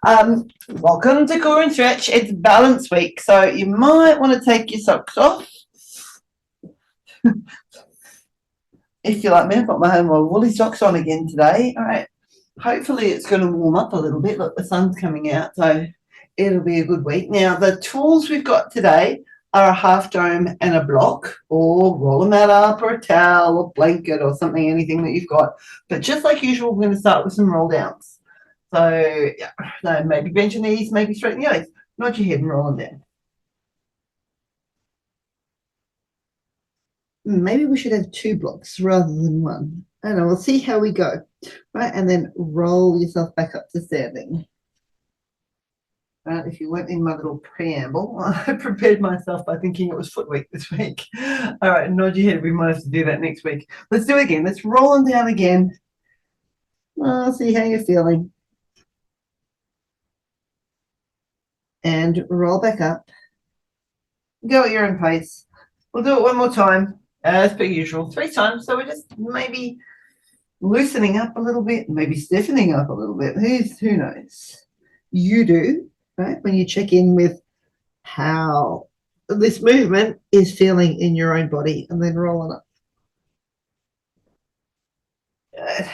Welcome to Core and Stretch. It's balance week, so you might want to take your socks off. If you're like me, I've got my woolly socks on again today. All right. Hopefully it's going to warm up a little bit. Look, the sun's coming out, so it'll be a good week. Now, the tools we've got today are a half dome and a block, or roll a mat up, or a towel, or blanket, or something, anything that you've got. But just like usual, we're going to start with some roll downs. So, yeah, no, maybe bend your knees, maybe straighten your legs, nod your head and roll them down. Maybe we should have 2 blocks rather than 1. I don't know, we'll see how we go. Right, and then roll yourself back up to standing. If you weren't in my little preamble, I prepared myself by thinking it was foot week this week. All right, nod your head. We might have to do that next week. Let's do it again. Let's roll them down again. I'll see how you're feeling. And roll back up. Go at your own pace. We'll do it one more time, as per usual, 3 times. So we're just maybe loosening up a little bit, maybe stiffening up a little bit. Who knows? You do, right? When you check in with how this movement is feeling in your own body, and then roll it up. Good.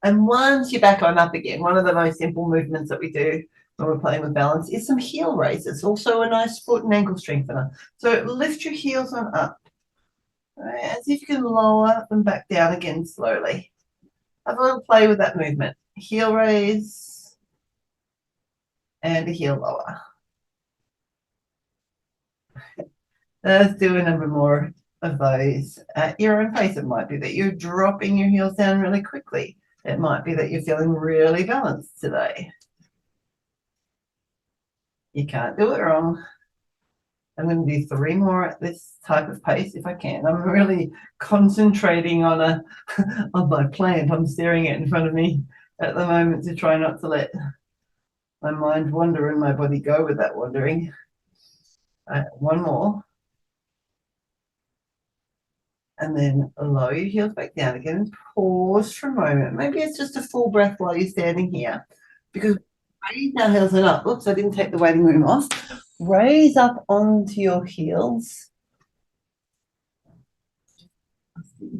And once you're back on up again, one of the most simple movements that we do when we're playing with balance is some heel raises, also a nice foot and ankle strengthener. So lift your heels on up, right, as if you can lower them back down again slowly. Have a little play with that movement. Heel raise and a heel lower. Let's do a number more of those at your own pace. It might be that you're dropping your heels down really quickly. It might be that you're feeling really balanced today. You can't do it wrong. I'm going to do 3 more at this type of pace if I can. I'm really concentrating on on my plant. I'm staring at it in front of me at the moment to try not to let my mind wander and my body go with that wandering. One more. And then lower your heels back down again. Pause for a moment. Maybe it's just a full breath while you're standing here. Because raise our heels and up. Oops, I didn't take the waiting room off. Raise up onto your heels.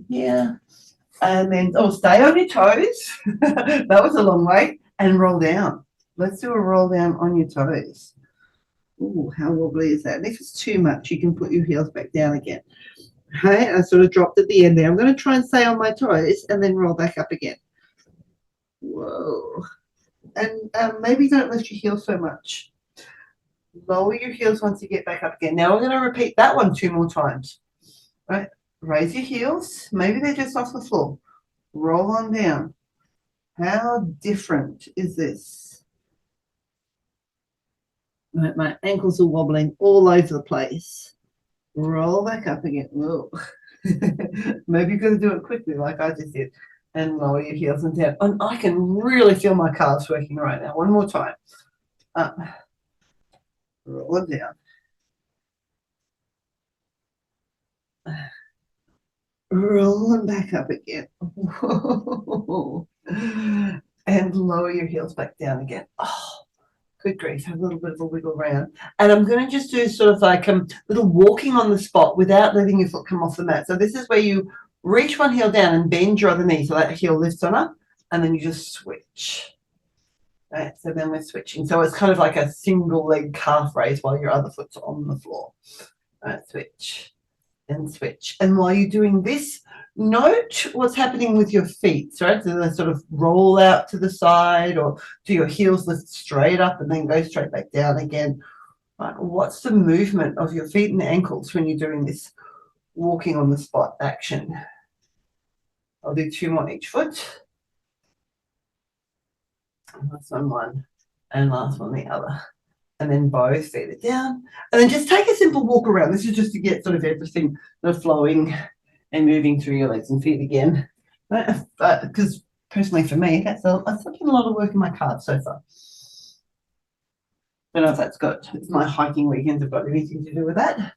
Here. And then, stay on your toes. That was a long way. And roll down. Let's do a roll down on your toes. Ooh, how wobbly is that? And if it's too much, you can put your heels back down again. Okay, I sort of dropped at the end there. I'm going to try and stay on my toes and then roll back up again. Whoa. And maybe don't lift your heels so much. Lower your heels once you get back up again. Now we're going to repeat that one 2 more times. Right? Raise your heels. Maybe they're just off the floor. Roll on down. How different is this? Right, my ankles are wobbling all over the place. Roll back up again. Whoa. Maybe you're going to do it quickly like I just did. And lower your heels and down. And I can really feel my calves working right now. One more time. Up. Roll it down. Roll them back up again. Whoa. And lower your heels back down again. Oh, good grief. Have a little bit of a wiggle around. And I'm going to just do sort of like a little walking on the spot without letting your foot come off the mat. So this is where you reach one heel down and bend your other knee so that heel lifts on up, and then you just switch. Right, so then we're switching. So it's kind of like a single leg calf raise while your other foot's on the floor. Right, switch and switch. And while you're doing this, note what's happening with your feet, right? So they sort of roll out to the side, or do your heels lift straight up and then go straight back down again? Right, what's the movement of your feet and ankles when you're doing this walking on the spot action? I'll do 2 more each foot. Last one, and last one the other. And then both feet are down. And then just take a simple walk around. This is just to get sort of everything flowing and moving through your legs and feet again. Because personally for me, that's been a lot of work in my calves so far. I don't know if that's got, it's my hiking weekends have got anything to do with that.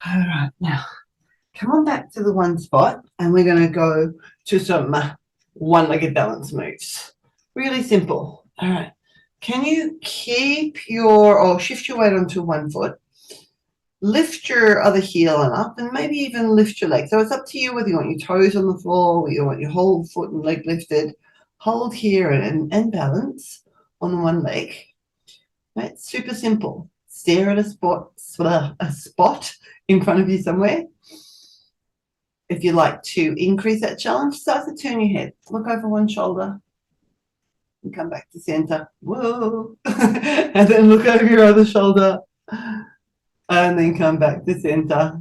All right, now come on back to the one spot, and we're going to go to some one-legged balance moves. Really simple. All right. Can you keep your, or shift your weight onto one foot? Lift your other heel and up, and maybe even lift your leg. So it's up to you whether you want your toes on the floor, or you want your whole foot and leg lifted. Hold here and balance on the one leg. Right, super simple. Stare at a spot in front of you somewhere. If you like to increase that challenge, start to turn your head. Look over one shoulder and come back to center. Whoa. And then look over your other shoulder and then come back to center.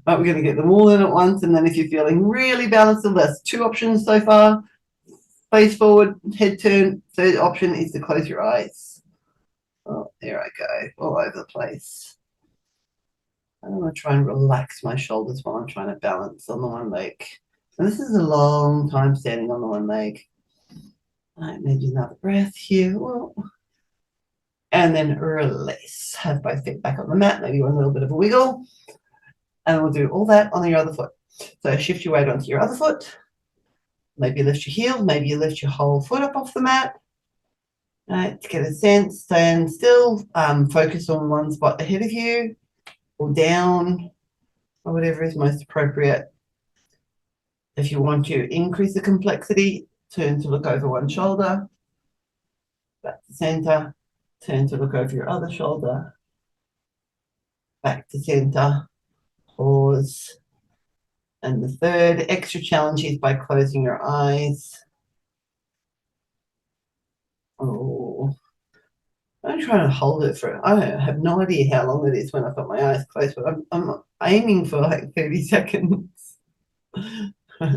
Right, we're going to get them all in at once. And then if you're feeling really balanced, there's two options so far. Face forward, head turn. Third option is to close your eyes. Oh, there I go, all over the place. I want to try and relax my shoulders while I'm trying to balance on the one leg. And this is a long time standing on the one leg. All right, maybe another breath here. Whoa. And then release. Have both feet back on the mat. Maybe a little bit of a wiggle. And we'll do all that on your other foot. So shift your weight onto your other foot. Maybe lift your heel. Maybe you lift your whole foot up off the mat. All right, to get a sense, stand still. Focus on one spot ahead of you or down or whatever is most appropriate. If you want to increase the complexity, turn to look over one shoulder. Back to center. Turn to look over your other shoulder. Back to center. Pause. And the third extra challenge is by closing your eyes. Oh, I'm trying to hold it for, I have no idea how long it is when I've got my eyes closed, but I'm aiming for like 30 seconds,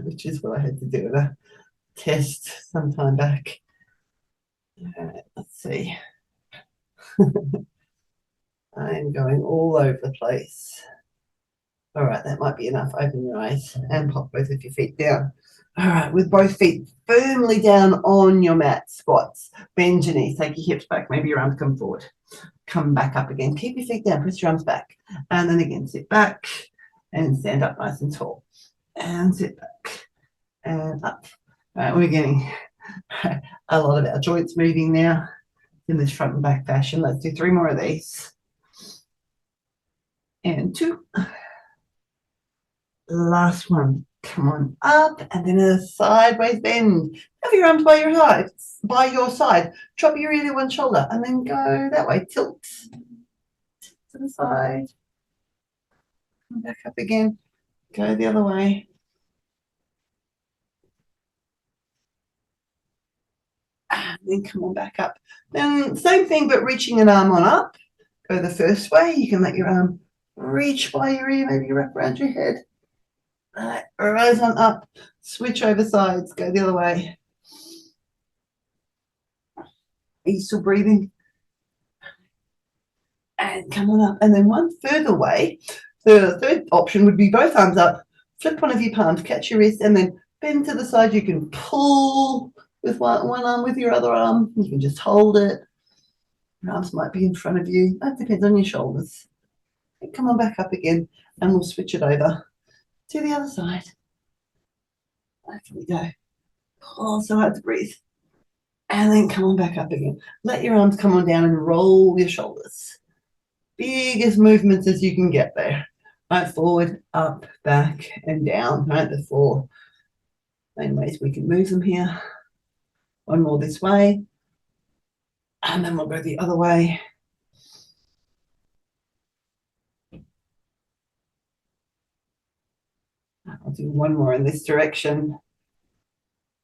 which is what I had to do in a test some time back. All right, let's see. I'm going all over the place. All right, that might be enough. Open your eyes and pop both of your feet down. All right, with both feet firmly down on your mat, squats. Bend your knees, take your hips back, maybe your arms come forward. Come back up again. Keep your feet down, press your arms back. And then again, sit back and stand up nice and tall. And sit back and up. All right, we're getting a lot of our joints moving now in this front and back fashion. Let's do 3 more of these. And 2. Last one. Come on up, and then a sideways bend. Have your arms by your side. Drop your ear to one shoulder, and then go that way. Tilt to the side. Come back up again. Go the other way. And then come on back up. Then same thing, but reaching an arm on up. Go the first way. You can let your arm reach by your ear, maybe wrap around your head. All right, rise on up, switch over sides, go the other way. Are you still breathing? And come on up. And then one further way, the third option would be both arms up, flip one of your palms, catch your wrist, and then bend to the side. You can pull with one arm with your other arm. You can just hold it. Your arms might be in front of you. That depends on your shoulders. And come on back up again, and we'll switch it over to the other side. There we go. Oh, so hard to breathe. And then come on back up again. Let your arms come on down and roll your shoulders. Biggest movements as you can get there. Right, forward, up, back, and down. Right, the 4 main ways we can move them here. One more this way. And then we'll go the other way. I'll do one more in this direction.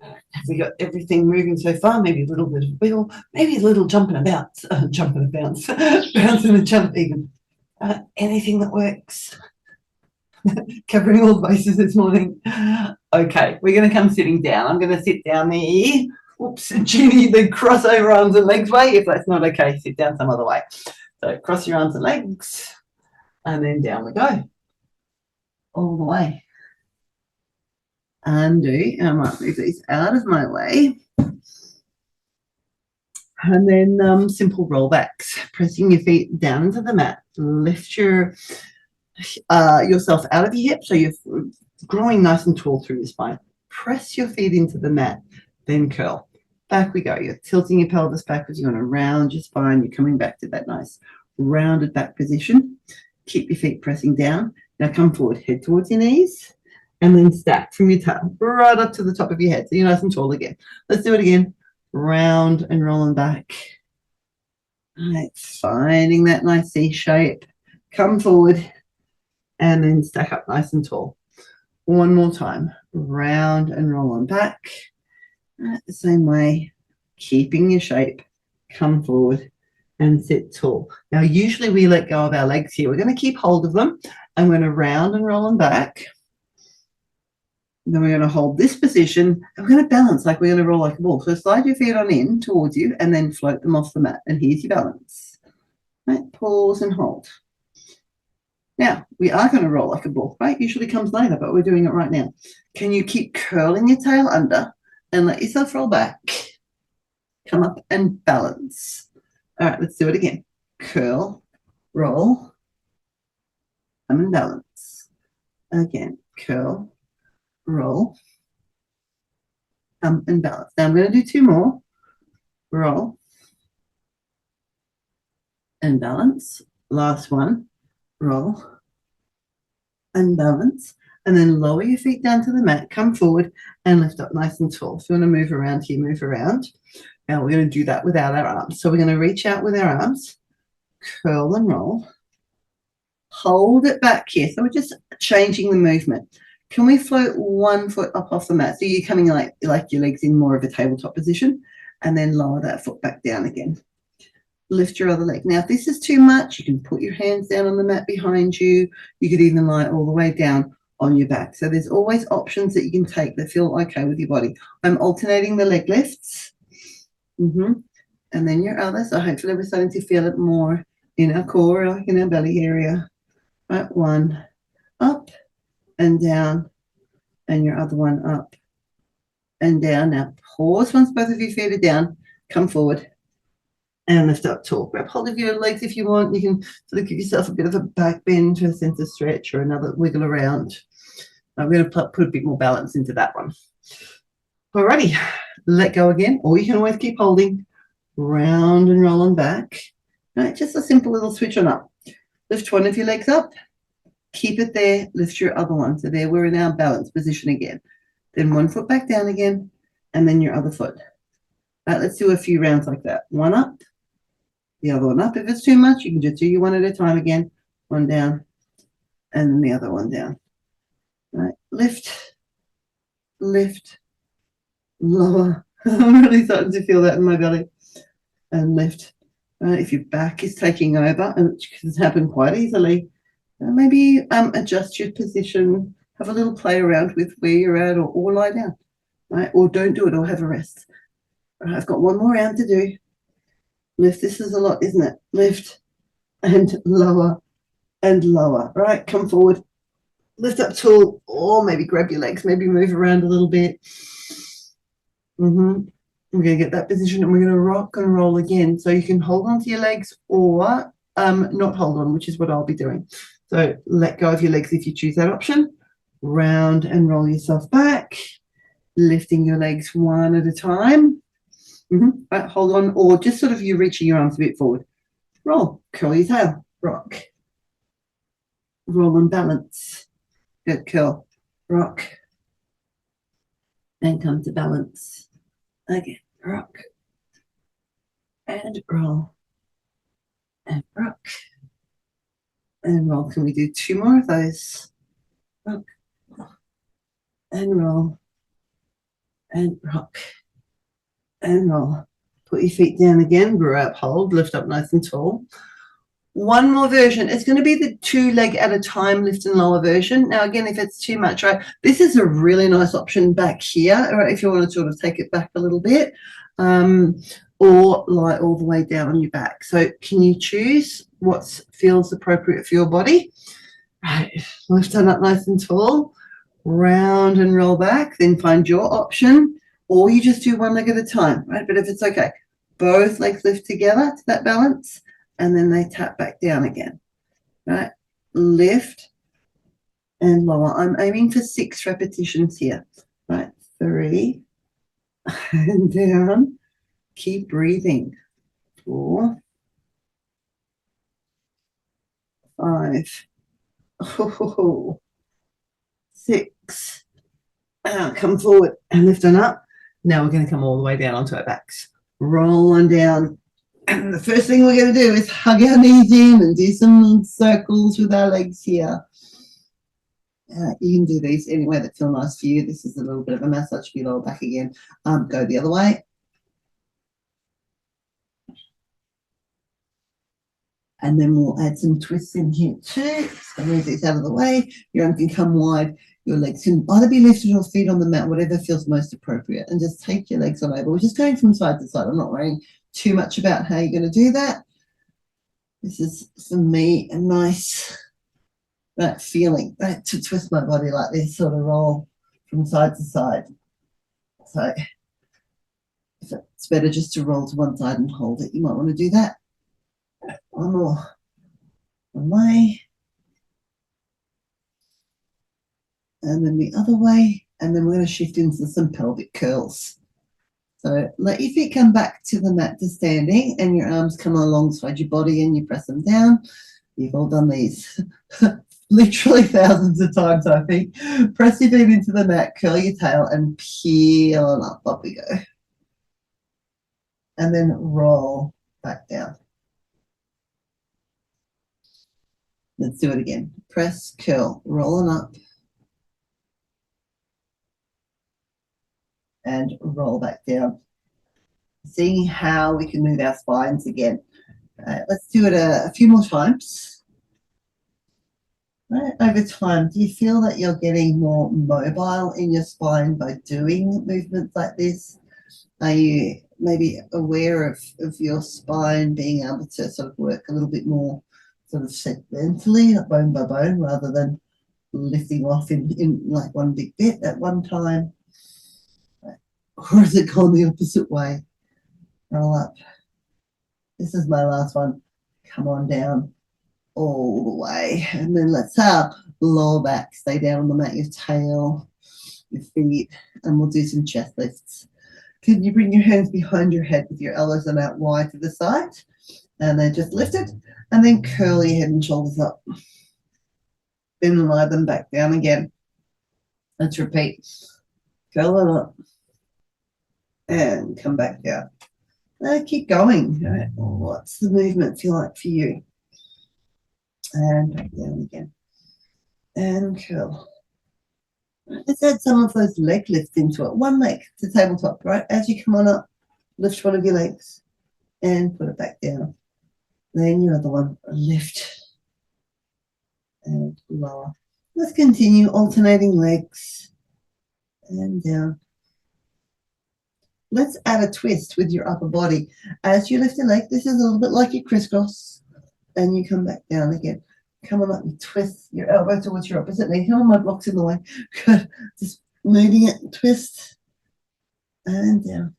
Have we got everything moving so far? Maybe a little bit of wiggle, maybe a little jump and a bounce, jump and a bounce, bounce and a jump even. Anything that works. Covering all the bases this morning. Okay, we're going to come sitting down. I'm going to sit down there. Oops, Judy, the crossover arms and legs way. If that's not okay, sit down some other way. So cross your arms and legs, and then down we go. All the way. Undo, and I might move these out of my way. And then simple rollbacks, pressing your feet down into the mat. Lift your yourself out of your hips, so you're growing nice and tall through your spine. Press your feet into the mat, then curl. back we go. You're tilting your pelvis backwards. You want to round your spine. You're coming back to that nice rounded back position. Keep your feet pressing down. Now come forward, head towards your knees, and then stack from your tail right up to the top of your head. So you're nice and tall again. Let's do it again. Round and rolling back. All right, finding that nice C shape. Come forward and then stack up nice and tall. One more time. Round and roll on back. Right, the same way, keeping your shape. Come forward and sit tall. Now, usually we let go of our legs here. We're going to keep hold of them. I'm going to round and roll them back. Then we're going to hold this position. And we're going to balance like we're going to roll like a ball. So slide your feet on in towards you and then float them off the mat. And here's your balance. Right, pause and hold. Now, we are going to roll like a ball, right? Usually comes later, but we're doing it right now. Can you keep curling your tail under and let yourself roll back? Come up and balance. All right, let's do it again. Curl, roll, come and balance. Again, curl, roll, come and balance. Now I'm going to do two more. Roll and balance. Last one. Roll and balance, and then lower your feet down to the mat, come forward and lift up nice and tall. If you want to move around here, move around. Now we're going to do that without our arms. So we're going to reach out with our arms, curl and roll, hold it back here. So we're just changing the movement. Can we float 1 foot up off the mat? So you're coming like your legs in more of a tabletop position, and then lower that foot back down again. Lift your other leg. Now, if this is too much, you can put your hands down on the mat behind you. You could even lie all the way down on your back. So there's always options that you can take that feel okay with your body. I'm alternating the leg lifts. And then your other. So hopefully we're starting to feel it more in our core, like in our belly area. Right, one up and down, and your other one up and down. Now pause once both of your feet are down. Come forward and lift up tall. Grab hold of your legs if you want. You can sort of give yourself a bit of a back bend to a sense of stretch or another wiggle around. I'm going to put a bit more balance into that one. Alrighty, let go again, or you can always keep holding. Round and roll on back. Right, just a simple little switch on up. Lift one of your legs up. Keep it there. Lift your other one. So there we're in our balance position again. Then 1 foot back down again, and then your other foot. Right, let's do a few rounds like that. One up. The other one up. If it's too much, you can just do you one at a time again. One down, and then the other one down. Right, lift, lift, lower. I'm really starting to feel that in my belly. And lift. If your back is taking over, which can happen quite easily, maybe adjust your position. Have a little play around with where you're at, or lie down. Right, or don't do it, or have a rest. Right, I've got one more round to do. Lift. This is a lot, isn't it? Lift and lower and lower. Right, come forward. Lift up tall, or maybe grab your legs, maybe move around a little bit. We're going to get that position, and we're going to rock and roll again. So you can hold on to your legs or not hold on, which is what I'll be doing. So let go of your legs if you choose that option. Round and roll yourself back, lifting your legs one at a time. Right, hold on, or just sort of you reaching your arms a bit forward. Roll, curl your tail, rock, roll and balance. Good, curl, rock, and come to balance. Again, rock, and roll, and rock, and roll. Can we do two more of those? Rock, and roll, and rock, and roll. Put your feet down again, grab hold, lift up nice and tall. One more version. It's going to be the 2 leg at a time lift and lower version. Now, again, if it's too much, right, this is a really nice option back here, right, if you want to sort of take it back a little bit, or lie all the way down on your back. So can you choose what feels appropriate for your body? Right, lift on up nice and tall, round and roll back, then find your option, or you just do 1 leg at a time, right? But if it's okay, both legs lift together to that balance, and then they tap back down again, right? Lift and lower. I'm aiming for 6 repetitions here, right? 3 and down Keep breathing. 4, 5, 6. Come forward and lift on up. Now we're going to come all the way down onto our backs. Roll on down. And the first thing we're going to do is hug our knees in and do some circles with our legs here. You can do these any way that feels nice for you. This is a little bit of a massage for your lower back again. Go the other way. And then we'll add some twists in here too. So move these out of the way. Your arm can come wide. Your legs can either be lifted or feet on the mat, whatever feels most appropriate. And just take your legs on over. We're just going from side to side. I'm not worrying too much about how you're going to do that. This is, for me, a nice that feeling, that to twist my body like this, sort of roll from side to side. So if it's better just to roll to one side and hold it, you might want to do that. One more. One way. And then the other way. And then we're going to shift into some pelvic curls. So let your feet come back to the mat to standing and your arms come alongside your body and you press them down. You've all done these literally thousands of times, I think. Press your feet into the mat, curl your tail and peel on up. Up we go. And then roll back down. Let's do it again. Press, curl, roll on up. And roll back down. Seeing how we can move our spines again. Let's do it a few more times. Right, over time, do you feel that you're getting more mobile in your spine by doing movements like this? Are you maybe aware of your spine being able to sort of work a little bit more sort of segmentally, like bone by bone, rather than lifting off in like one big bit at one time? Or is it gone the opposite way? Roll up. This is my last one. Come on down all the way. And then let's lower back. Stay down on the mat, your tail, your feet, and we'll do some chest lifts. Can you bring your hands behind your head with your elbows on out wide to the side? And then just lift it. And then curl your head and shoulders up. Then lie them back down again. Let's repeat. Curl it up. And come back down. Keep going. All right. What's the movement feel like for you? And back down again. And curl. Let's add some of those leg lifts into it. One leg to tabletop, right? As you come on up, lift one of your legs and put it back down. Then your other one, lift and lower. Let's continue alternating legs and down. Let's add a twist with your upper body. As you lift your leg, this is a little bit like your crisscross, and you come back down again. Come on up, you twist your elbow towards your opposite knee. Oh, my block's in the way. Good. Just moving it, twist, and down.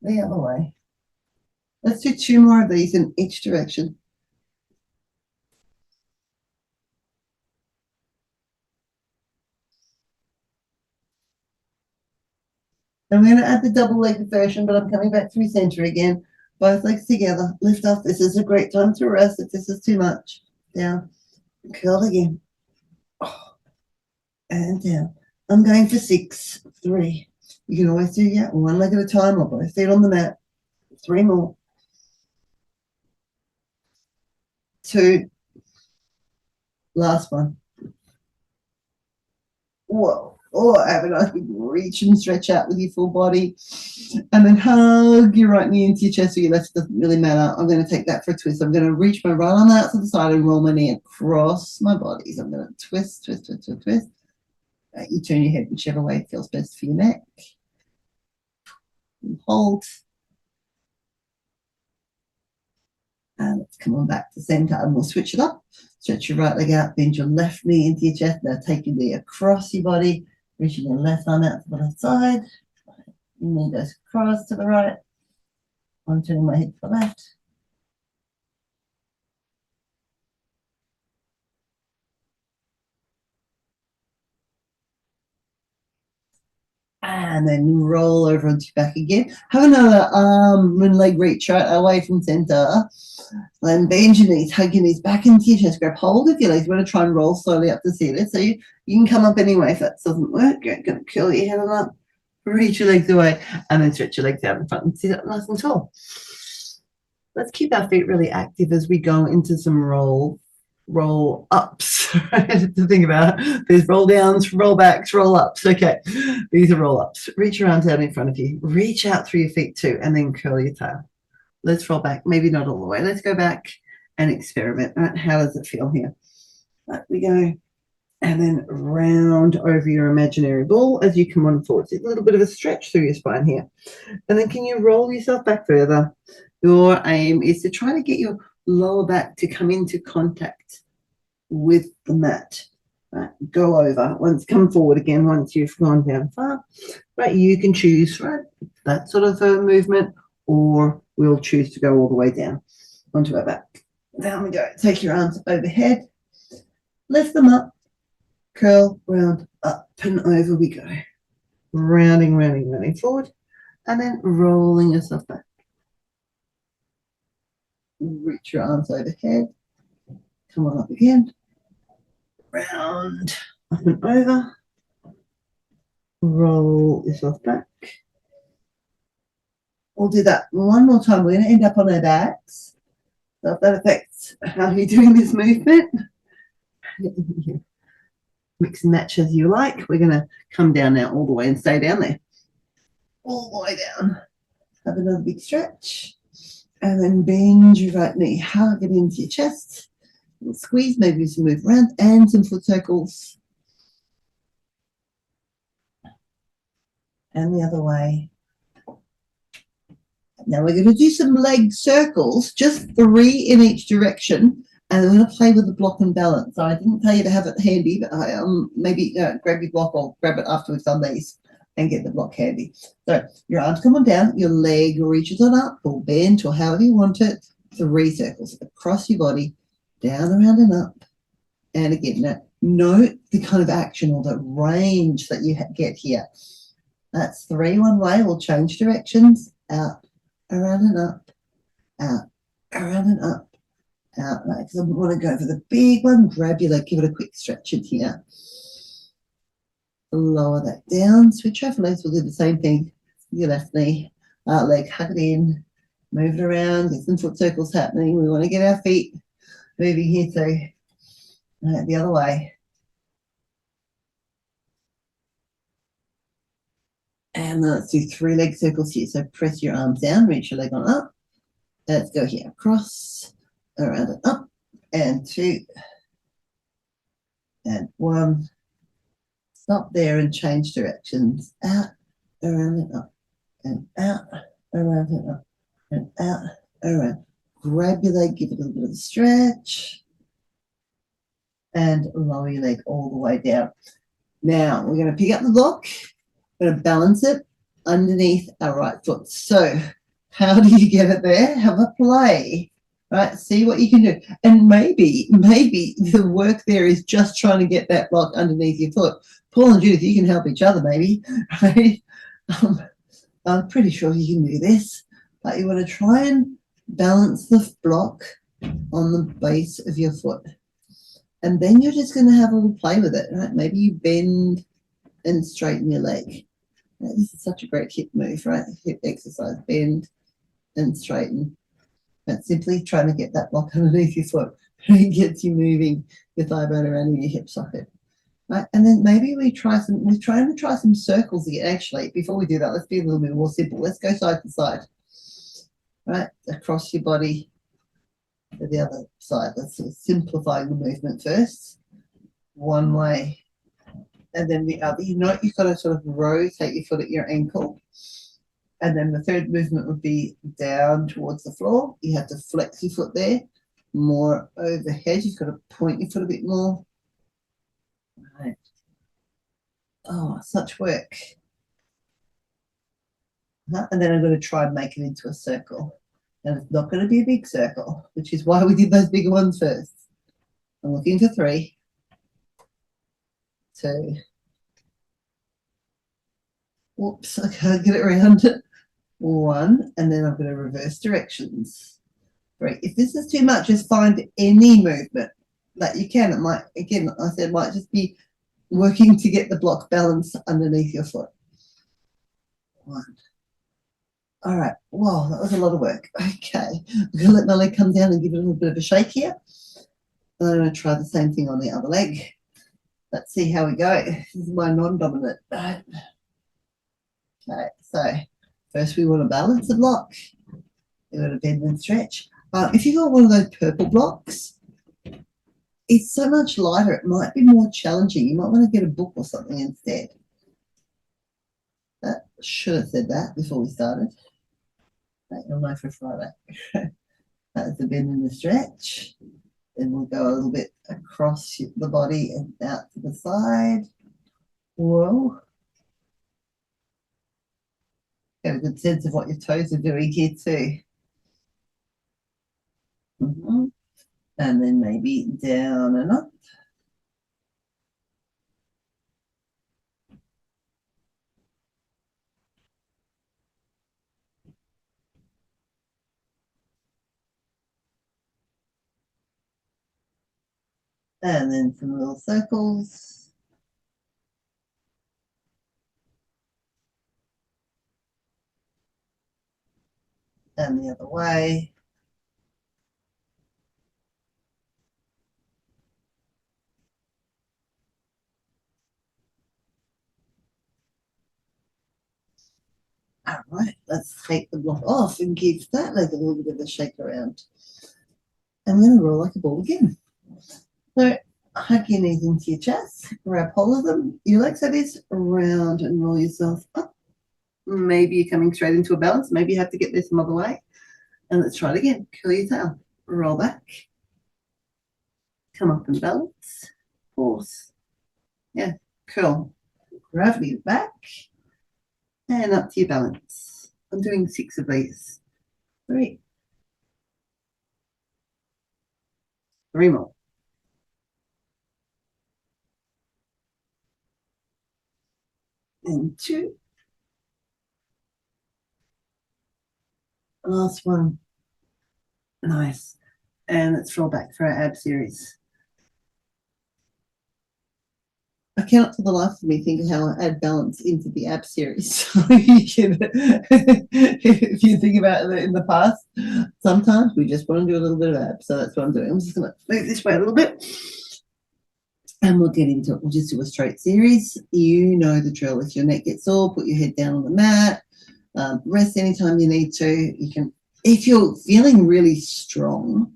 The other way. Let's do 2 more of these in each direction. I'm going to add the double-legged version, but I'm coming back through center again. Both legs together. Lift off. This is a great time to rest if this is too much. Down. Curl again. Oh. And down. I'm going for 6, 3. You can always do one leg at a time or both feet on the mat. 3 more. 2. Last one. Whoa. Or have a nice big reach and stretch out with your full body. And then hug your right knee into your chest or your left, doesn't really matter. I'm going to take that for a twist. I'm going to reach my right arm out to the side and roll my knee across my body. So I'm going to twist, twist, twist, twist, twist. You turn your head whichever way feels best for your neck. And hold. And let's come on back to center and we'll switch it up. Stretch your right leg out, bend your left knee into your chest. Now take your knee across your body, reaching your left arm out to the left side. Your knee goes across to the right. I'm turning my head to the left. And then roll over onto your back again. Have another arm and leg reach right away from center. Then bend your knees, hug your knees back into your chest. Grab hold of your legs. You want to try and roll slowly up the ceiling. So you can come up anyway if that doesn't work. You're going to curl your head on up, reach your legs away, and then stretch your legs out in front and sit up nice and tall. Let's keep our feet really active as we go into some roll ups, right? To think about there's roll downs, roll backs, roll ups. Okay, these are roll ups. Reach your arms out in front of you, reach out through your feet too, and then curl your tail. Let's roll back, maybe not all the way. Let's go back and experiment. Right? How does it feel here? Right, we go, and then round over your imaginary ball as you come on forward. So a little bit of a stretch through your spine here, and then can you roll yourself back further? Your aim is to try to get your lower back to come into contact with the mat. Right, go over. Once come forward again, once you've gone down far. Right, you can choose, right, that sort of a movement, or we'll choose to go all the way down onto our back. Down we go. Take your arms overhead, lift them up, curl, round, up and over we go. Rounding, rounding, rounding forward, and then rolling yourself back. Reach your arms overhead, come on up again, round, up and over, roll yourself back. We'll do that one more time. We're going to end up on our backs. So if that affects how you're doing this movement, mix and match as you like. We're going to come down now all the way and stay down there. All the way down. Have another big stretch. And then bend your right knee, hug it into your chest. We'll squeeze, maybe some move around, and some foot circles. And the other way. Now we're going to do some leg circles, just 3 in each direction, and we're going to play with the block and balance. So I didn't tell you to have it handy, but maybe grab your block or grab it after we've done these and get the block handy. So your arms come on down, your leg reaches on up or bent or however you want it. 3 circles across your body, down, around and up. And again, now note the kind of action or the range that you get here. That's 3 one way. We'll change directions. Out, around and up, out, around and up, out. Right, because I want to go for the big one. Grab your leg, give it a quick stretch in here. Lower that down. Switch over legs. We'll do the same thing. Your left knee, leg, hug it in, move it around, get some foot circles happening. We want to get our feet moving here too. Right, the other way. And let's do 3 leg circles here. So press your arms down, reach your leg on up. Let's go here. Across, around and up, and 2, and 1. Stop there and change directions. Out, around and up, and out, around and up, and out, around. Grab your leg, give it a little bit of a stretch, and lower your leg all the way down. Now, we're going to pick up the block. We're going to balance it underneath our right foot. So, how do you get it there? Have a play. Right, see what you can do. And maybe the work there is just trying to get that block underneath your foot. Paul and Judith, you can help each other maybe, right? I'm pretty sure you can do this, but you want to try and balance the block on the base of your foot. And then you're just going to have a little play with it, right? Maybe you bend and straighten your leg. Right, this is such a great hip move, right? Hip exercise, bend and straighten. But simply trying to get that block underneath your foot. It gets you moving your thigh bone around in your hip socket. Right? And then maybe we're trying to try some circles again. Actually, before we do that, let's be a little bit more simple. Let's go side to side. Right? Across your body to the other side. Let's sort of simplify the movement first. One way. And then the other. You know, you've got to sort of rotate your foot at your ankle. And then the third movement would be down towards the floor. You have to flex your foot there, more overhead. You've got to point your foot a bit more. Right. Oh, such work. And then I'm going to try and make it into a circle. And it's not going to be a big circle, which is why we did those bigger ones first. I'm looking for 3, 2, Whoops, I can't get it around. 1, and then I'm going to reverse directions. 3. If this is too much, just find any movement that you can. It might, again, I said, it might just be working to get the block balance underneath your foot. 1. All right. Wow, that was a lot of work. Okay. I'm going to let my leg come down and give it a little bit of a shake here. And I'm going to try the same thing on the other leg. Let's see how we go. This is my non-dominant. Okay, so first we want to balance the block. You want to bend and stretch. If you've got one of those purple blocks, it's so much lighter. It might be more challenging. You might want to get a book or something instead. That should have said that before we started. You'll know for Friday. That's the bend and the stretch. Then we'll go a little bit across the body and out to the side. Whoa. Get a good sense of what your toes are doing here too. And then maybe down and up. And then some little circles. And the other way. All right, let's take the block off and give that leg a little bit of a shake around. And we're going to roll like a ball again. So hug your knees into your chest, grab hold of them, your legs like this, around and roll yourself up. Maybe you're coming straight into a balance. Maybe you have to get this some other way. And let's try it again. Curl your tail, roll back, come up and balance, pause. Yeah, curl, gravity back, and up to your balance. I'm doing 6 of these. 3. 3 more. And 2. Last one. Nice. And let's roll back for our ab series. I cannot for the life of me think of how I add balance into the ab series. So if you think about it in the past, sometimes we just want to do a little bit of ab. So that's what I'm doing. I'm just going to move this way a little bit. And we'll get into it. We'll just do a straight series. You know the drill. If your neck gets sore, put your head down on the mat. Rest anytime you need to. You can, if you're feeling really strong,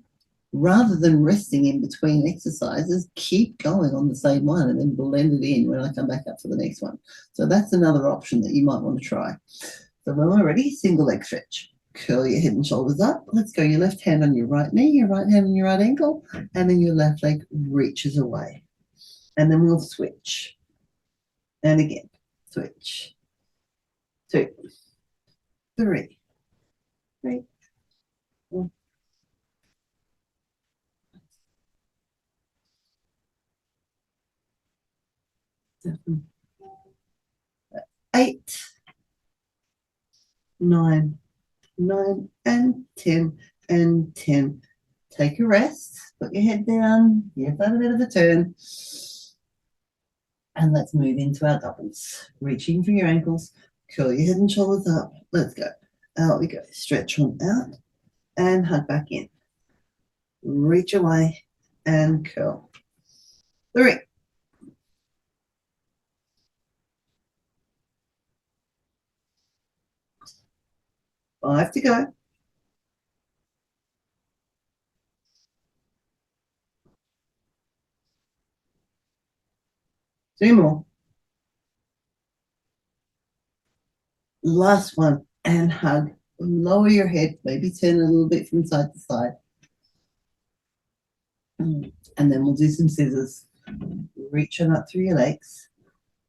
rather than resting in between exercises, keep going on the same one and then blend it in when I come back up for the next one. So that's another option that you might want to try. So when we're ready, single leg stretch. Curl your head and shoulders up. Let's go. Your left hand on your right knee, your right hand on your right ankle, and then your left leg reaches away. And then we'll switch. And again, switch. 2, 3, 3, 4, 7, 8, 9, 9, and 10, and 10. Take a rest. Put your head down. Give that a bit of a turn. And let's move into our doubles. Reaching for your ankles. Curl your head and shoulders up. Let's go. Out we go. Stretch on out and hug back in. Reach away and curl. 3, 5 to go. 2 more. Last one, and hug. Lower your head, maybe turn a little bit from side to side. And then we'll do some scissors. Reach on up through your legs.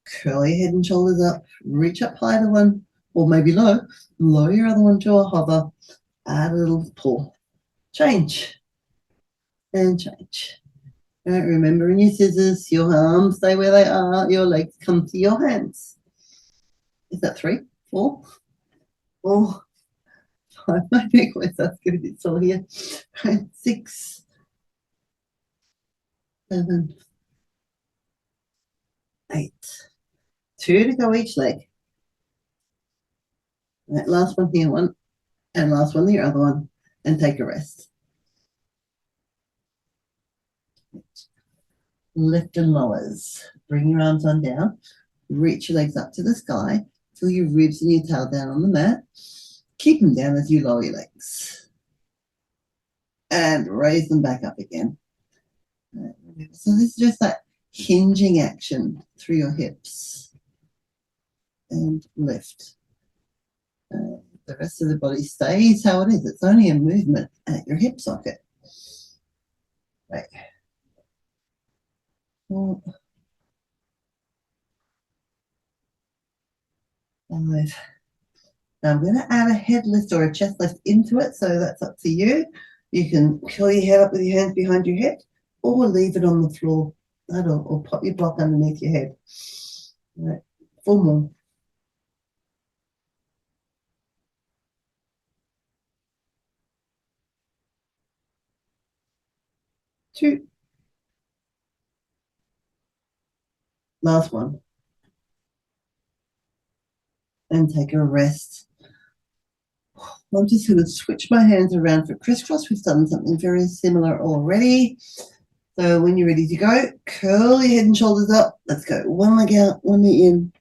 Curl your head and shoulders up. Reach up high to one, or maybe low. Lower your other one to a hover. Add a little pull. Change. And change. Right, remember in your scissors, your arms stay where they are. Your legs come to your hands. Is that 3, 4? 4, 5. My neck was that's going to be sore here. 6, 7, 8. 2 to go each leg. That last one here, one, and last one the other one, and take a rest. Lift and lowers. Bring your arms on down. Reach your legs up to the sky. Feel your ribs and your tail down on the mat. Keep them down as you lower your legs. And raise them back up again. So this is just that hinging action through your hips. And lift. The rest of the body stays how it is. It's only a movement at your hip socket. Right. 4, 5. Now I'm going to add a head lift or a chest lift into it, so that's up to you. You can curl your head up with your hands behind your head or leave it on the floor. Or pop your block underneath your head. All right. 4 more. 2. Last one. And take a rest. I'm just going to switch my hands around for crisscross. We've done something very similar already. So when you're ready to go, curl your head and shoulders up. Let's go. One leg out, one leg in,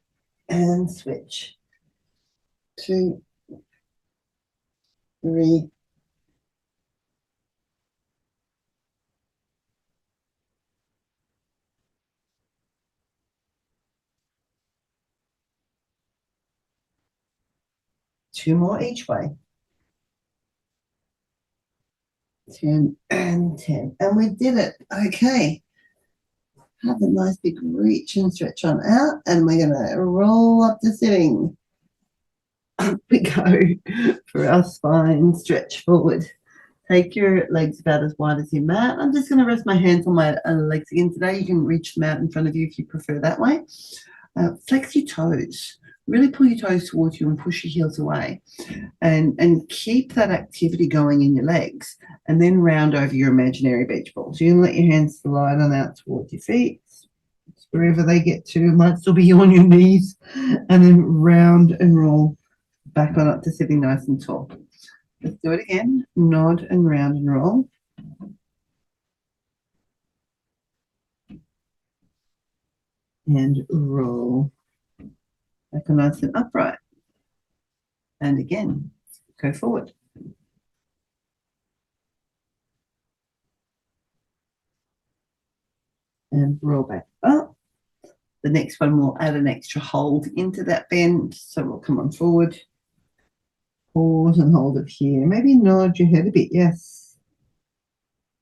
and switch. 2, 3, 2 more each way. 10 and 10. And we did it. Okay. Have a nice big reach and stretch on out. And we're going to roll up to sitting. Up we go for our spine. Stretch forward. Take your legs about as wide as your mat. I'm just going to rest my hands on my legs again today. You can reach the mat in front of you if you prefer that way. Flex your toes. Really pull your toes towards you and push your heels away. And keep that activity going in your legs. And then round over your imaginary beach ball. So you can let your hands slide on out towards your feet. Wherever they get to, might still be on your knees. And then round and roll back on up to sitting nice and tall. Let's do it again. Nod and round and roll. And roll. Back on nice and upright. And again, go forward. And roll back up. The next one will add an extra hold into that bend. So we'll come on forward. Pause and hold it here. Maybe nod your head a bit, yes.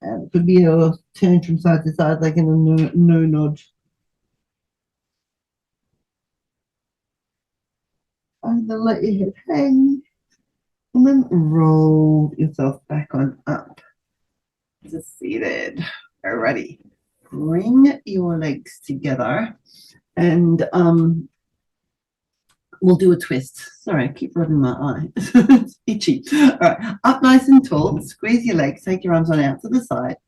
And it could be a turn from side to side like in a no nod. And then let your head hang. And then roll yourself back on up. Just seated. Alrighty. Bring your legs together. And we'll do a twist. Sorry, I keep rubbing my eye. It's itchy. All right, up nice and tall. Squeeze your legs. Take your arms on out to the side.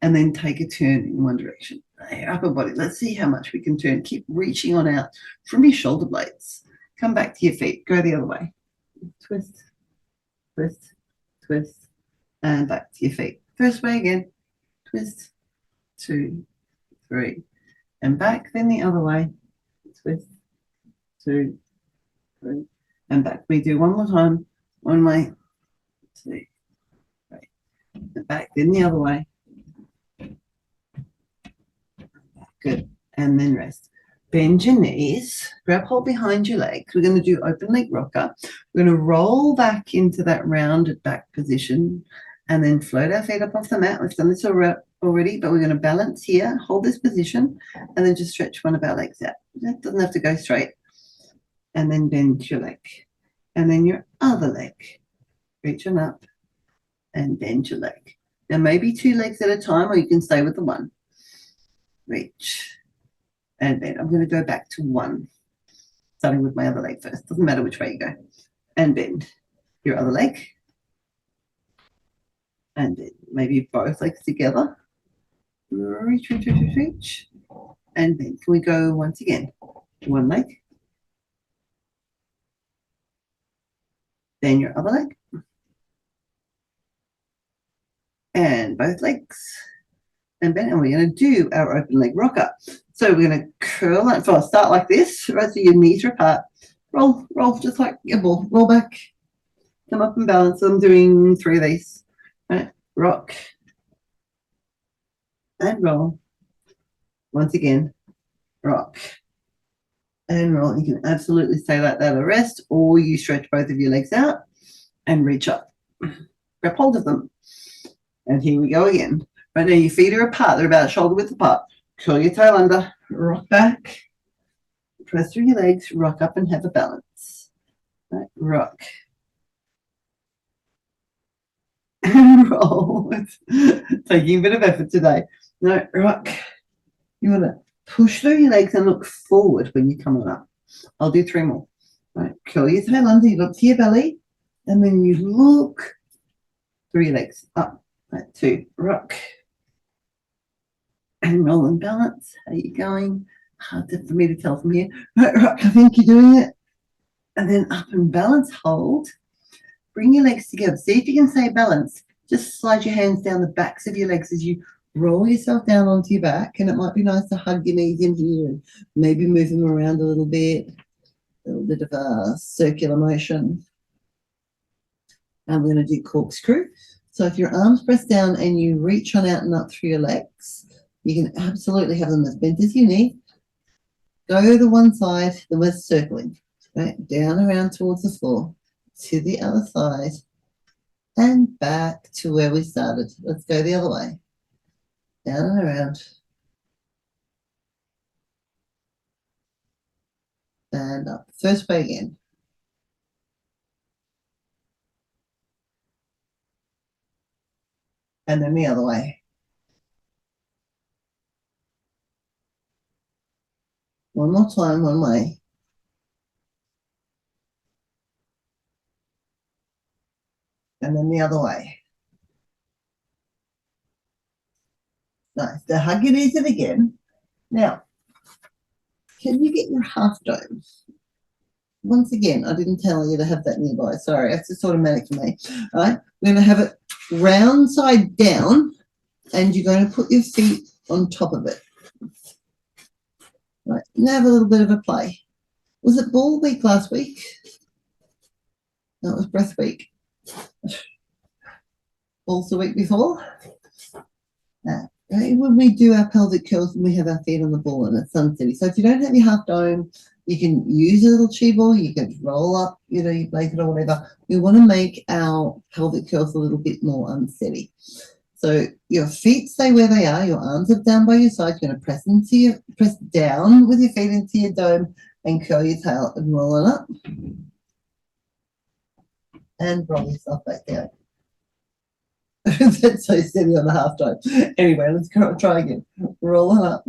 And then take a turn in one direction. Your upper body. Let's see how much we can turn. Keep reaching on out from your shoulder blades. Come back to your feet. Go the other way. Twist, twist, twist. And back to your feet. First way again. Twist, 2, 3. And back. Then the other way. Twist, 2, 3. And back. We do one more time. One way, 2, 3. And back. Then the other way. Good. And then rest. Bend your knees. Grab hold behind your legs. We're going to do open leg rocker. We're going to roll back into that rounded back position and then float our feet up off the mat. We've done this already, but we're going to balance here, hold this position, and then just stretch one of our legs out. That doesn't have to go straight. And then bend your leg. And then your other leg. Reach on up and bend your leg. Now maybe 2 legs at a time, or you can stay with the one. Reach and bend. I'm going to go back to 1. starting with my other leg first. Doesn't matter which way you go. And bend your other leg. And bend. Maybe both legs together. Reach, reach, reach, reach, reach. And bend. Can we go once again? One leg. Then your other leg. And both legs. And bend. And we're going to do our open leg rocker. So we're going to curl that. So I'll start like this. Right, so your knees are apart. Roll, roll, just like your ball. Roll back. Come up and balance. I'm doing 3 of these. Right. Rock. And roll. Once again. Rock. And roll. You can absolutely stay like that or rest, or you stretch both of your legs out and reach up. Grab hold of them. And here we go again. Right now your feet are apart. They're about shoulder width apart. Curl your tail under. Rock back. Press through your legs. Rock up and have a balance. Right. Rock. And roll. It's taking a bit of effort today. No, rock. You want to push through your legs and look forward when you come on up. I'll do 3 more. Right. Curl your tail under. You look to your belly. And then you look through your legs. Up. Right. 2. Rock. And roll and balance. How are you going? Hard for me to tell from here. Right, rock. I think you're doing it. And then up and balance. Hold. Bring your legs together. See if you can stay balanced. Just slide your hands down the backs of your legs as you roll yourself down onto your back. And it might be nice to hug your knees in here and maybe move them around a little bit. A little bit of a circular motion. And we're going to do corkscrew. So if your arms press down and you reach on out and up through your legs, you can absolutely have them as bent as you need. Go to one side, then we're circling. Right? Down around towards the floor. To the other side. And back to where we started. Let's go the other way. Down and around. And up. First way again. And then the other way. One more time, one way. And then the other way. Nice. Now hug your knees in again. Now, can you get your half dome? Once again, I didn't tell you to have that nearby. Sorry, that's just automatic for me. All right, we're going to have it round side down, and you're going to put your feet on top of it. Right, now have a little bit of a play. Was it ball week last week? No, it was breath week. Balls the week before. When we do our pelvic curls and we have our feet on the ball and it's sunsetty. So if you don't have your half dome, you can use a little chi ball, you can roll up, your blanket or whatever. We want to make our pelvic curls a little bit more unsteady. So your feet stay where they are, your arms are down by your side. You're going to press down with your feet into your dome and curl your tail and roll it up. And roll yourself back down. That's so steady on the half dome. Anyway, let's try again. Roll it up.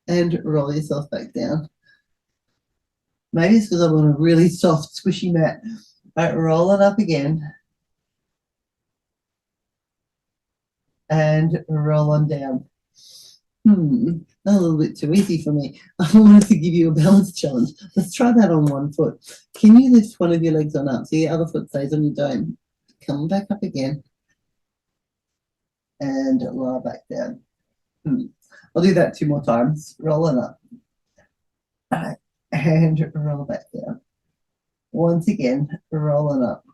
And roll yourself back down. Maybe it's because I'm on a really soft, squishy mat. Right, roll it up again. And roll on down. A little bit too easy for me. I wanted to give you a balance challenge. Let's try that on one foot. Can you lift one of your legs on up so your other foot stays on your dome? Come back up again. And lower back down. I'll do that 2 more times. Roll it up. All right. And roll back down. Once again, roll it up.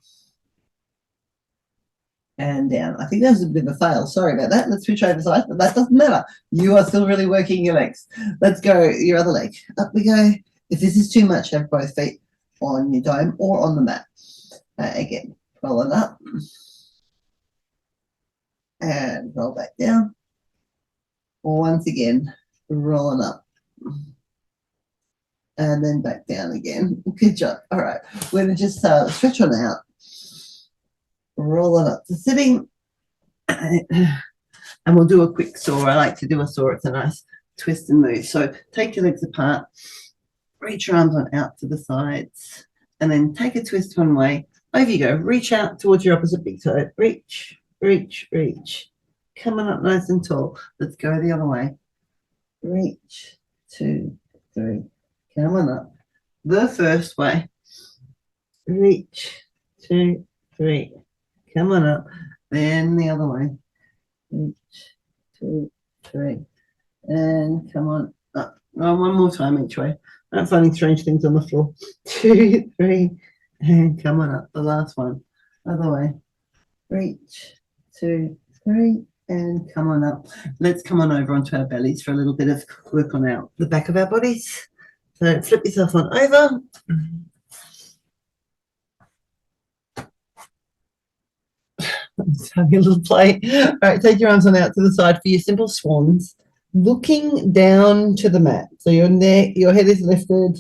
And down. I think that was a bit of a fail. Sorry about that. Let's switch over sides, but that doesn't matter. You are still really working your legs. Let's go your other leg. Up we go. If this is too much, have both feet on your dome or on the mat. Again, roll it up. And roll back down. Once again, rolling up. And then back down again. Good job. All right. We're going to just stretch on out. Roll it up to sitting. And we'll do a quick saw. I like to do a saw. It's a nice twist and move. So take your legs apart, reach your arms on out to the sides, and then take a twist one way. Over you go. Reach out towards your opposite big toe. Reach, reach, reach. Coming up nice and tall. Let's go the other way. Reach, 2, 3. Come on up. The first way. Reach, 2, 3. Come on up. Then the other way. Reach, 2, 3. And come on up. Oh, one more time each way. I'm finding strange things on the floor. 2, 3. And come on up. The last one. Other way. Reach, 2, 3. And come on up. Let's come on over onto our bellies for a little bit of work on the back of our bodies. So flip yourself on over. Just having a little play. All right, take your arms on out to the side for your simple swans, looking down to the mat. So your neck, your head is lifted.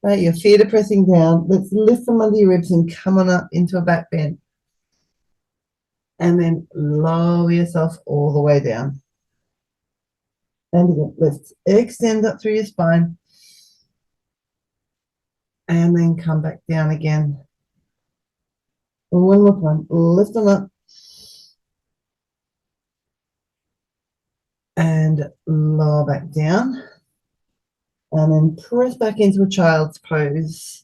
Right, your feet are pressing down. Let's lift from under your ribs and come on up into a back bend. And then lower yourself all the way down. And again, let's extend up through your spine. And then come back down again. One more time. Lift them up. And lower back down. And then press back into a child's pose.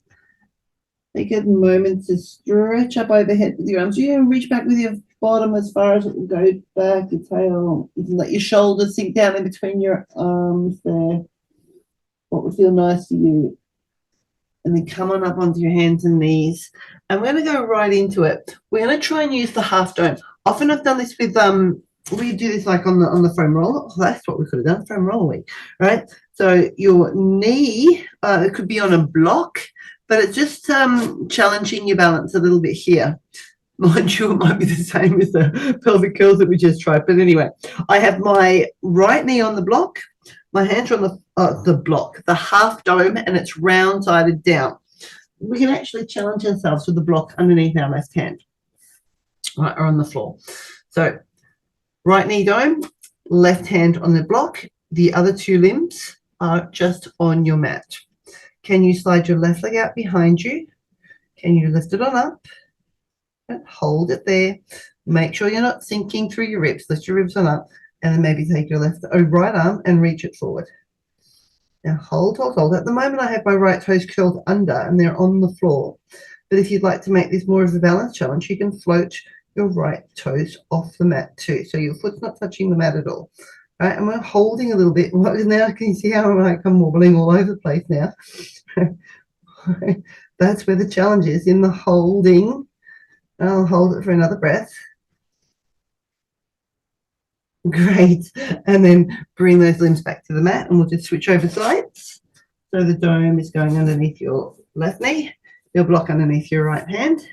Take a moment to stretch up overhead with your arms. You can reach back with your bottom as far as it will go back, your tail. You can let your shoulders sink down in between your arms there. What would feel nice to you. And then come on up onto your hands and knees. And we're going to go right into it. We're going to try and use the half dome. Often I've done this with, we do this like on the foam roller. Oh, that's what we could have done, foam roller week, right? So your knee, it could be on a block, but it's just challenging your balance a little bit here. Mind you, it might be the same as the pelvic curls that we just tried. But anyway, I have my right knee on the block. My hands are on the block, the half dome, and it's round-sided down. We can actually challenge ourselves with the block underneath our left hand, right, or on the floor. So right knee dome, left hand on the block. The other two limbs are just on your mat. Can you slide your left leg out behind you? Can you lift it on up? And hold it there. Make sure you're not sinking through your ribs. Lift your ribs on up. And then maybe take your right arm and reach it forward. Now hold, hold, hold. At the moment I have my right toes curled under and they're on the floor. But if you'd like to make this more of a balance challenge, you can float your right toes off the mat too. So your foot's not touching the mat at all. Right? And we're holding a little bit. Now can you see how I'm wobbling all over the place now? That's where the challenge is, in the holding. I'll hold it for another breath. Great. And then bring those limbs back to the mat and we'll just switch over sides. So the dome is going underneath your left knee, your block underneath your right hand.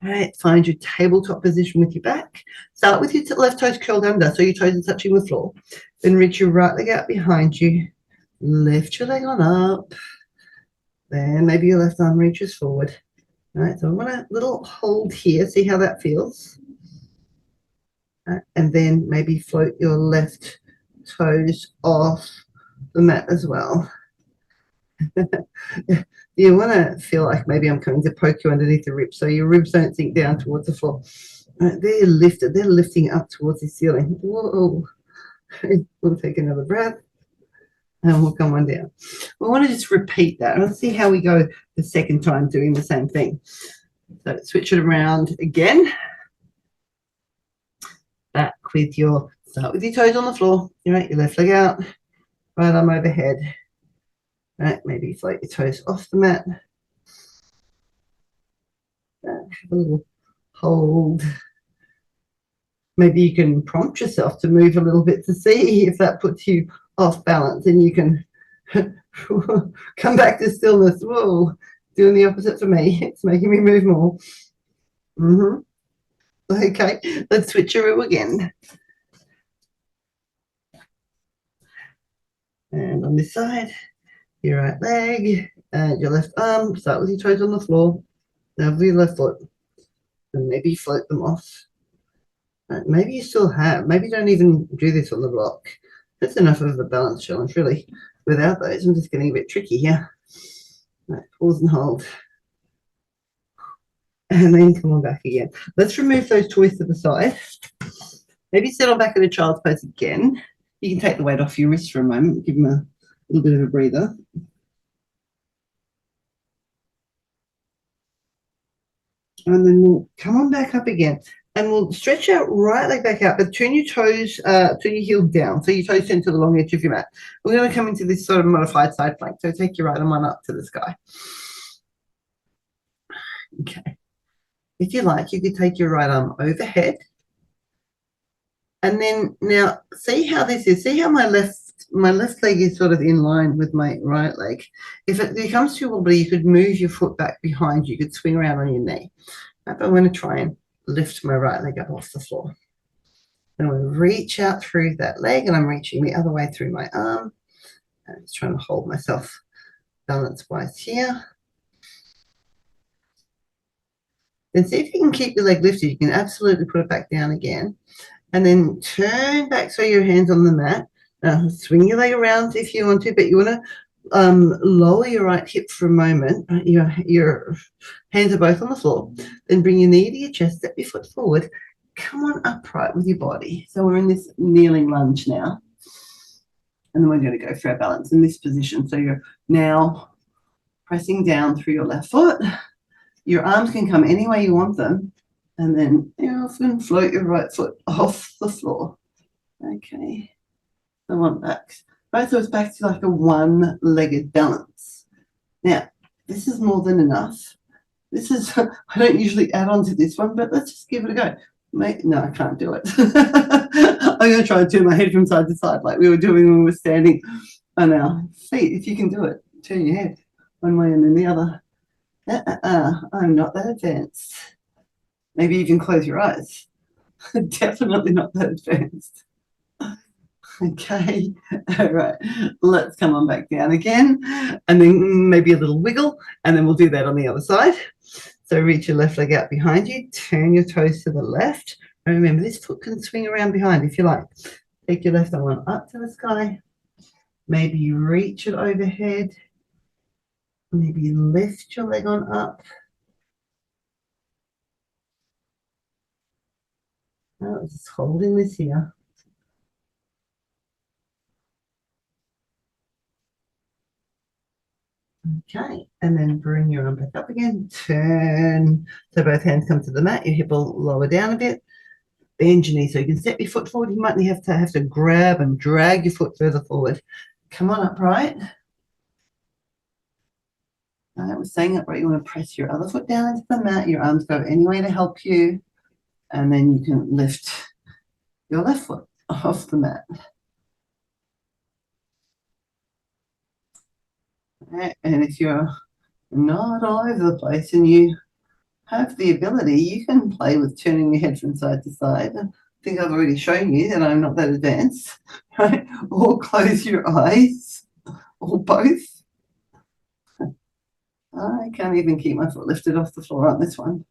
All right, find your tabletop position with your back. Start with your left toes curled under, so your toes are touching the floor. Then reach your right leg out behind you. Lift your leg on up. Then maybe your left arm reaches forward. All right, so I want a little hold here. See how that feels? And then maybe float your left toes off the mat as well. You want to feel like maybe I'm coming to poke you underneath the ribs so your ribs don't sink down towards the floor. They're lifted. They're lifting up towards the ceiling. Whoa. We'll take another breath and we'll come on down. We want to just repeat that. Let's see how we go the second time doing the same thing. So switch it around again. Back with start with your toes on the floor. Your left leg out, right arm overhead. Right, maybe float your toes off the mat. Have a little hold. Maybe you can prompt yourself to move a little bit to see if that puts you off balance, and you can come back to stillness. Whoa, doing the opposite for me. It's making me move more. Okay, let's switch around again. And on this side, your right leg and your left arm. Start with your toes on the floor. Now with your left foot. And maybe float them off. Maybe you still have. Maybe don't even do this on the block. That's enough of a balance challenge, really. Without those, I'm just getting a bit tricky here. Right, pause and hold. And then come on back again. Let's remove those toys to the side. Maybe settle back in a child's pose again. You can take the weight off your wrist for a moment. Give them a little bit of a breather. And then we'll come on back up again. And we'll stretch out right leg back out, but turn your toes, turn your heel down. So your toes turn to the long edge of your mat. We're going to come into this sort of modified side plank. So take your right arm up to the sky. Okay. If you like, you could take your right arm overhead. And then now see how this is. See how my left leg is sort of in line with my right leg. If it becomes too wobbly, you could move your foot back behind you. You could swing around on your knee. But I'm going to try and lift my right leg up off the floor. And I'm going to reach out through that leg, and I'm reaching the other way through my arm. I'm just trying to hold myself balance-wise here. Then see if you can keep your leg lifted. You can absolutely put it back down again. And then turn back so your hand's on the mat. Swing your leg around if you want to, but you want to lower your right hip for a moment. Your hands are both on the floor. Then bring your knee to your chest, step your foot forward. Come on upright with your body. So we're in this kneeling lunge now. And then we're going to go for our balance in this position. So you're now pressing down through your left foot. Your arms can come any way you want them. And then you often float your right foot off the floor. Okay. I want back. Both of us back to like a one-legged balance. Now, this is more than enough. This is, I don't usually add on to this one, but let's just give it a go. No, I can't do it. I'm going to try and turn my head from side to side like we were doing when we were standing on our feet. If you can do it, turn your head one way and then the other. I'm not that advanced. Maybe even close your eyes. Definitely not that advanced. Okay, all right, let's come on back down again, and then maybe a little wiggle, and then we'll do that on the other side. So reach your left leg out behind you, turn your toes to the left, and remember this foot can swing around behind if you like. Take your left arm up to the sky, maybe you reach it overhead, maybe lift your leg on up. Oh, just holding this here. Okay, and then bring your arm back up again, turn, so both hands come to the mat, your hip will lower down a bit, bend your knee so you can step your foot forward. You might have to grab and drag your foot further forward. Come on upright. I was saying upright, you want to press your other foot down into the mat, your arms go anyway to help you, and then you can lift your left foot off the mat. And if you're not all over the place and you have the ability, you can play with turning your head from side to side. I think I've already shown you that I'm not that advanced, right? Or close your eyes, or both. I can't even keep my foot lifted off the floor on this one.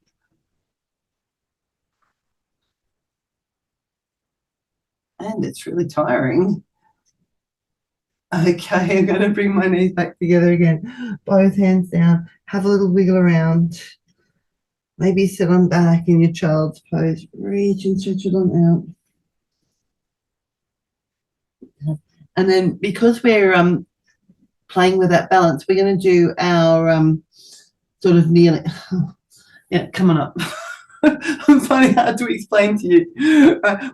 And it's really tiring. Okay, I'm going to bring my knees back together again. Both hands down. Have a little wiggle around. Maybe sit on back in your child's pose. Reach and stretch it on out. And then because we're playing with that balance, we're going to do our sort of kneeling. Yeah, come on up. I'm finding it hard to explain to you.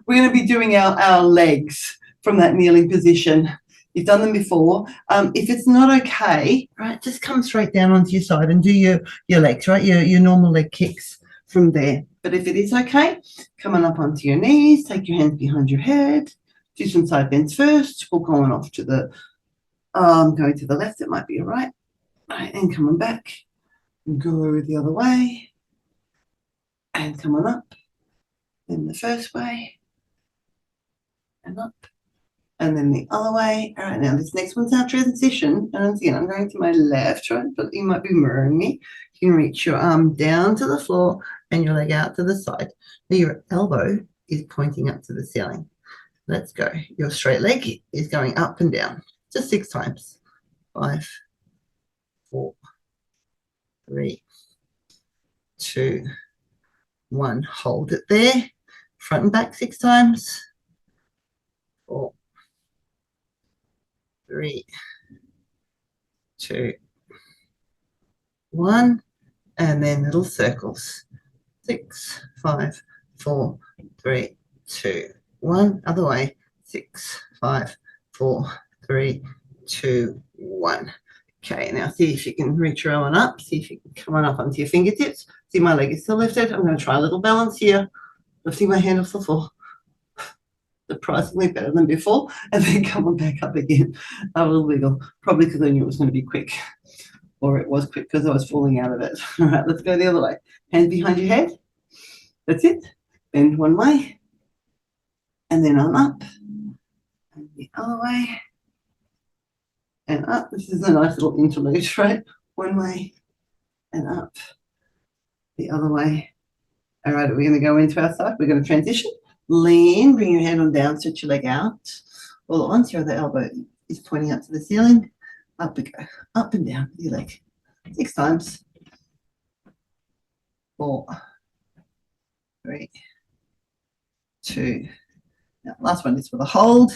We're going to be doing our legs from that kneeling position. You've done them before. If it's not okay, right, just come straight down onto your side and do your legs, right, your normal leg kicks from there. But if it is okay, come on up onto your knees, take your hands behind your head, do some side bends first. We'll go on off to the, going to the left, it might be all right. Right, and come on back, go the other way, and come on up, then the first way, and up. And then the other way. All right, now this next one's our transition. And once again, I'm going to my left, right? But you might be mirroring me. You can reach your arm down to the floor and your leg out to the side. Now your elbow is pointing up to the ceiling. Let's go. Your straight leg is going up and down. Just 6 times. 5, 4, 3, 2, 1. Hold it there. Front and back 6 times. 4, 3, 2, 1. And then little circles. 6, 5, 4, 3, 2, 1. Other way. 6, 5, 4, 3, 2, 1. Okay, now see if you can reach your arm up. See if you can come on up onto your fingertips. See, my leg is still lifted. I'm going to try a little balance here. Lifting my hand off the floor. Surprisingly better than before. And then come on back up again. A little wiggle. Probably because I knew it was going to be quick. Or it was quick because I was falling out of it. All right, let's go the other way. Hands behind your head. That's it. Bend one way. And then arm up. And the other way. And up. This is a nice little interlude, right? One way and up. The other way. All right, we're going to go into our side. We're going to transition. Lean, bring your hand on down, stretch your leg out. All at once, your other elbow is pointing up to the ceiling. Up we go. Up and down with your leg. 6 times. 4, 3, 2. Now, last one is for the hold.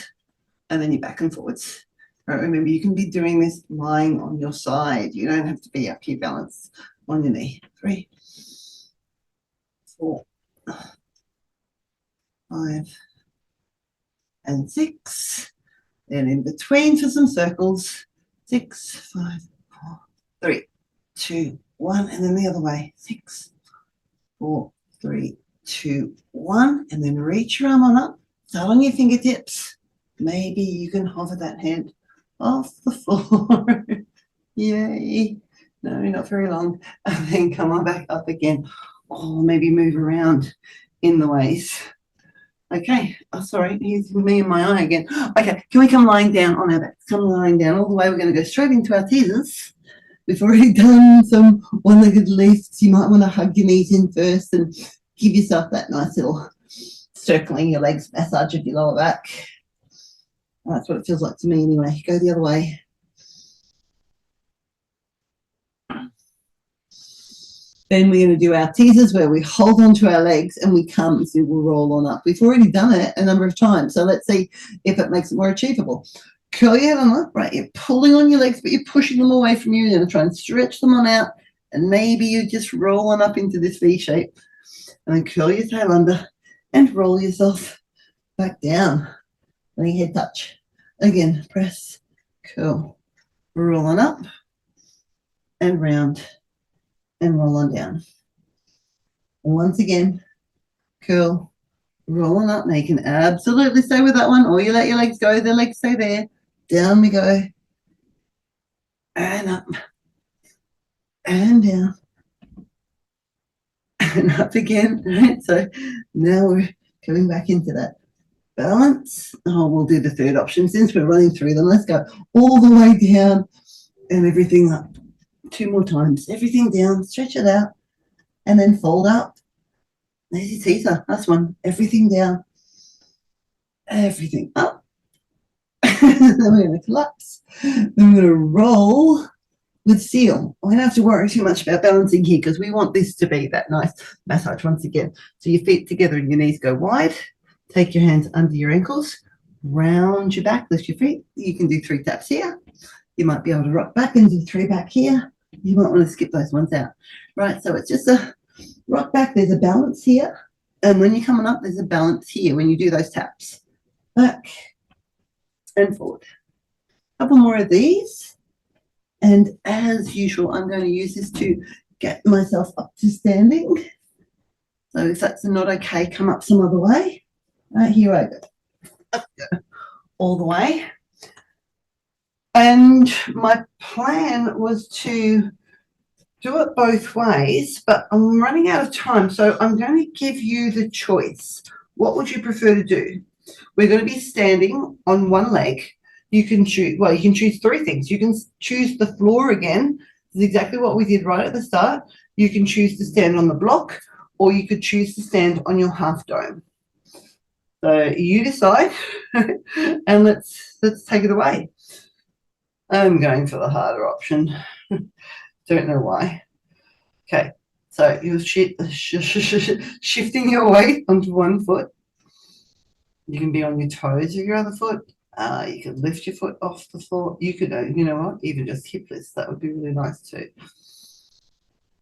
And then you're back and forwards. Right, remember, you can be doing this lying on your side. You don't have to be up here balanced on your knee. 3, 4, 5, and 6. Then in between for some circles. 6, 5, 4, 3, 2, 1. And then the other way. 6, 4, 3, 2, 1. And then reach your arm on up. Start on your fingertips. Maybe you can hover that hand off the floor. Yay. No, not very long. And then come on back up again. Or maybe move around in the ways. Okay. Oh, sorry. Here's me and my eye again. Okay. Can we come lying down on our backs? Come lying down all the way. We're going to go straight into our teasers. We've already done some one-legged lifts. You might want to hug your knees in first and give yourself that nice little circling your legs massage of your lower back. That's what it feels like to me anyway. Go the other way. Then we're going to do our teasers where we hold onto our legs and we come, so we'll roll on up. We've already done it a number of times, so let's see if it makes it more achievable. Curl your head on up, right? You're pulling on your legs, but you're pushing them away from you. You're going to try and stretch them on out, and maybe you just roll on up into this V shape, and then curl your tail under and roll yourself back down. Letting your head touch. Again, press, curl, roll on up, and round. And roll on down. And once again, curl, roll on up. Now you can absolutely stay with that one, or you let your legs go, the legs stay there. Down we go. And up. And down. And up again. Right, so now we're coming back into that balance. Oh, we'll do the third option since we're running through them. Let's go all the way down and everything up. 2 more times. Everything down, stretch it out, and then fold up. There's your teaser. That's one. Everything down, everything up. Then we're going to collapse. Then we're going to roll with seal. We don't have to worry too much about balancing here because we want this to be that nice massage once again. So your feet together and your knees go wide. Take your hands under your ankles. Round your back. Lift your feet. You can do 3 taps here. You might be able to rock back and do 3 back here. You might want to skip those ones out. Right, so it's just a rock back. There's a balance here. And when you're coming up, there's a balance here when you do those taps. Back and forward. A couple more of these. And as usual, I'm going to use this to get myself up to standing. So if that's not okay, come up some other way. Right, here I go. Up go. All the way. And my plan was to do it both ways, but I'm running out of time, so I'm going to give you the choice. What would you prefer to do? We're going to be standing on one leg. You can choose, well, you can choose 3 things. You can choose the floor again. This is exactly what we did right at the start. You can choose to stand on the block, or you could choose to stand on your half dome. So you decide, and let's take it away. I'm going for the harder option. Don't know why. Okay, so you're shifting your weight onto one foot. You can be on your toes with your other foot. You can lift your foot off the floor. You could, you know what, even just hip lifts. That would be really nice too.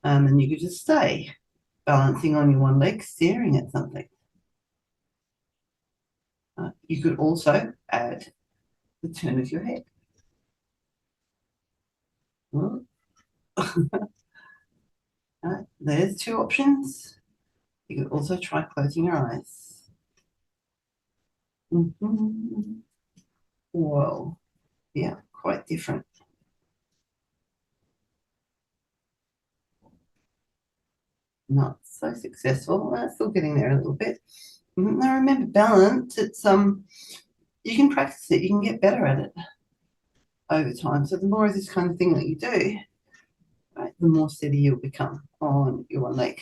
And you could just stay balancing on your one leg, staring at something. You could also add the turn of your head. There's two options. You could also try closing your eyes. Whoa, yeah, quite different. Not so successful. Still getting there a little bit. Now remember, balance. It's you can practice it. You can get better at it over time. So the more of this kind of thing that you do, right, the more steady you'll become on your one leg.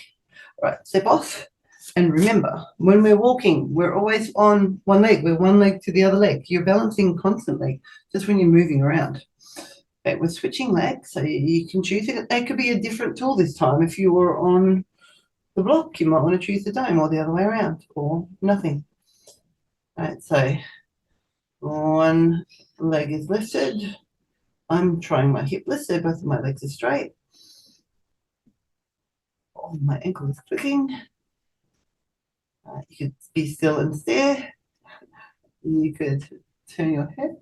All right, step off. And remember, when we're walking, we're always on one leg. We're one leg to the other leg. You're balancing constantly, just when you're moving around. Okay, we're switching legs, so you can choose it. It could be a different tool this time. If you were on the block, you might want to choose the dome, or the other way around, or nothing. All right, so one leg is lifted. I'm trying my hip lift, so both of my legs are straight. Oh, my ankle is clicking. You could be still and stare. You could turn your head.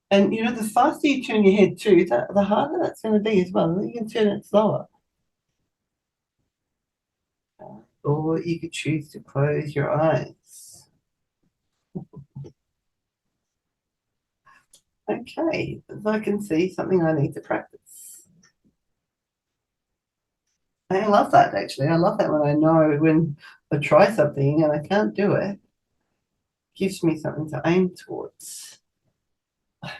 And you know, the faster you turn your head too, the harder that's going to be as well. You can turn it slower. Or you could choose to close your eyes. Okay, as I can see, something I need to practice. I love that, actually. I love that when I know when I try something and I can't do it. It gives me something to aim towards.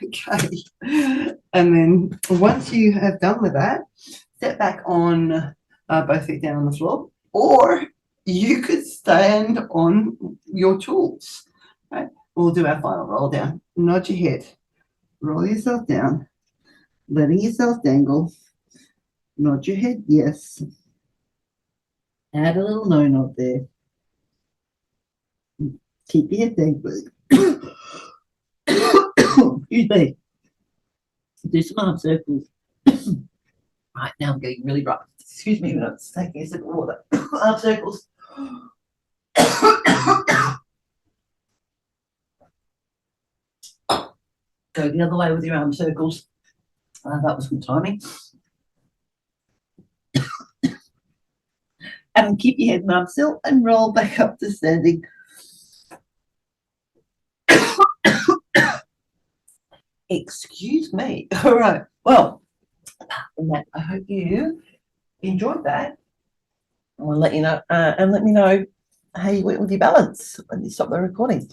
Okay. And then once you have done with that, step back on both feet down on the floor, or you could stand on your tools. Right? We'll do our final roll down. Nod your head. Roll yourself down, letting yourself dangle. Nod your head, yes. Add a little no nod there. Keep your head dangling. Excuse me. Do some arm circles. Right, now I'm getting really rough. Excuse me, I'm taking a sip of water. Arm circles. Go the other way with your arm circles. That was good timing. And keep your head and arm still and roll back up to standing. Excuse me. All right. Well, I hope you enjoyed that. I want to let you know and let me know how you went with your balance when you stop the recording.